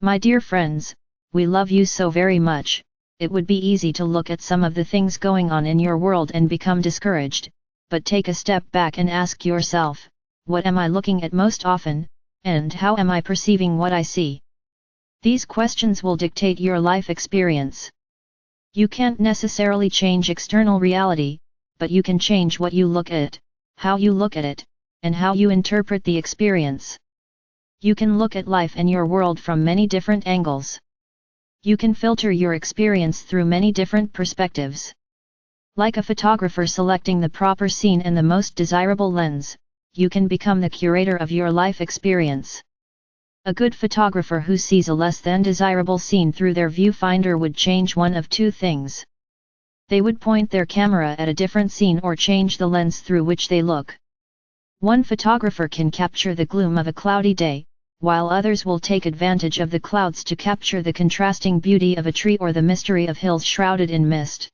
My dear friends, we love you so very much. It would be easy to look at some of the things going on in your world and become discouraged, but take a step back and ask yourself, what am I looking at most often, and how am I perceiving what I see? These questions will dictate your life experience. You can't necessarily change external reality, but you can change what you look at, how you look at it, and how you interpret the experience. You can look at life and your world from many different angles. You can filter your experience through many different perspectives. Like a photographer selecting the proper scene and the most desirable lens, you can become the curator of your life experience. A good photographer who sees a less than desirable scene through their viewfinder would change one of two things. They would point their camera at a different scene or change the lens through which they look. One photographer can capture the gloom of a cloudy day, while others will take advantage of the clouds to capture the contrasting beauty of a tree or the mystery of hills shrouded in mist.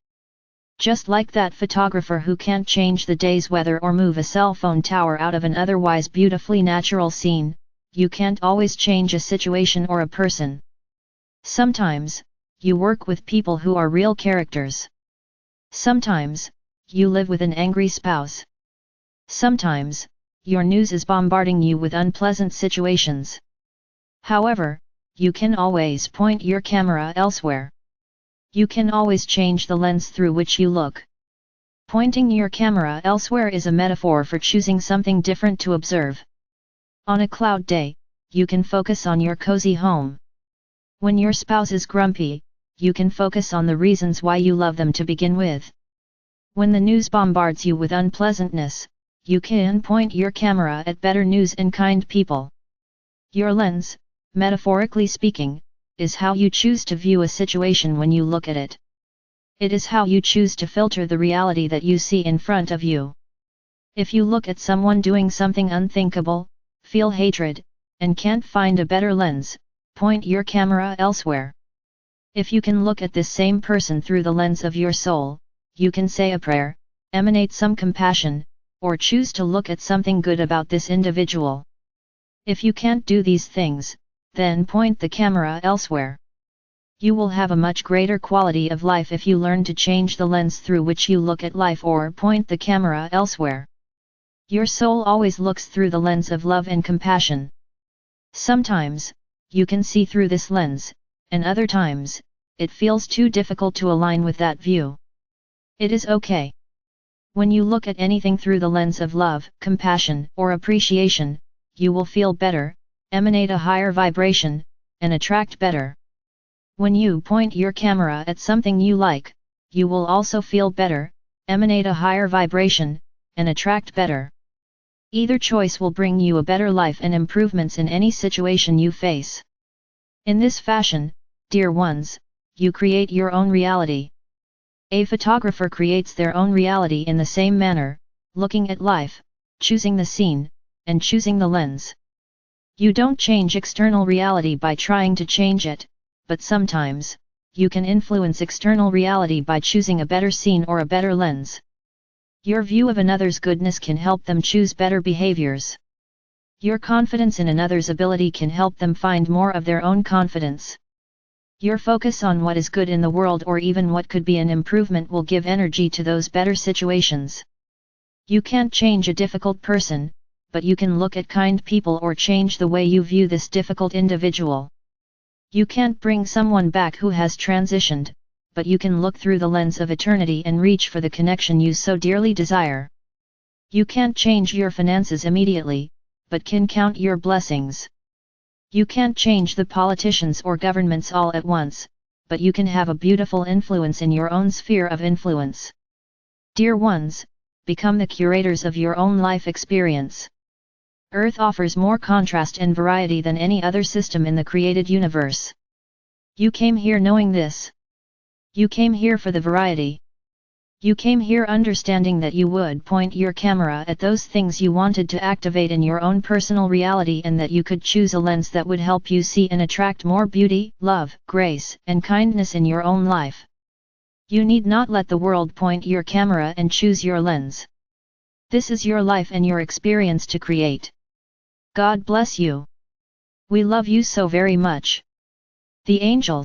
Just like that photographer who can't change the day's weather or move a cell phone tower out of an otherwise beautifully natural scene, you can't always change a situation or a person. Sometimes, you work with people who are real characters. Sometimes, you live with an angry spouse. Sometimes, your news is bombarding you with unpleasant situations. However, you can always point your camera elsewhere. You can always change the lens through which you look. Pointing your camera elsewhere is a metaphor for choosing something different to observe. On a cloud day, you can focus on your cozy home. When your spouse is grumpy, you can focus on the reasons why you love them to begin with. When the news bombards you with unpleasantness, you can point your camera at better news and kind people. Your lens, metaphorically speaking, is how you choose to view a situation when you look at it. It is how you choose to filter the reality that you see in front of you. If you look at someone doing something unthinkable, feel hatred, and can't find a better lens, point your camera elsewhere. If you can look at this same person through the lens of your soul, you can say a prayer, emanate some compassion, or choose to look at something good about this individual. If you can't do these things, then point the camera elsewhere. You will have a much greater quality of life if you learn to change the lens through which you look at life or point the camera elsewhere. Your soul always looks through the lens of love and compassion. Sometimes, you can see through this lens, and other times, it feels too difficult to align with that view. It is okay. When you look at anything through the lens of love, compassion, or appreciation, you will feel better, emanate a higher vibration, and attract better. When you point your camera at something you like, you will also feel better, emanate a higher vibration, and attract better. Either choice will bring you a better life and improvements in any situation you face. In this fashion, dear ones, you create your own reality. A photographer creates their own reality in the same manner, looking at life, choosing the scene, and choosing the lens. You don't change external reality by trying to change it, but sometimes, you can influence external reality by choosing a better scene or a better lens. Your view of another's goodness can help them choose better behaviors. Your confidence in another's ability can help them find more of their own confidence. Your focus on what is good in the world or even what could be an improvement will give energy to those better situations. You can't change a difficult person, but you can look at kind people or change the way you view this difficult individual. You can't bring someone back who has transitioned, but you can look through the lens of eternity and reach for the connection you so dearly desire. You can't change your finances immediately, but can count your blessings. You can't change the politicians or governments all at once, but you can have a beautiful influence in your own sphere of influence. Dear ones, become the curators of your own life experience. Earth offers more contrast and variety than any other system in the created universe. You came here knowing this. You came here for the variety. You came here understanding that you would point your camera at those things you wanted to activate in your own personal reality and that you could choose a lens that would help you see and attract more beauty, love, grace, and kindness in your own life. You need not let the world point your camera and choose your lens. This is your life and your experience to create. God bless you. We love you so very much. The angel,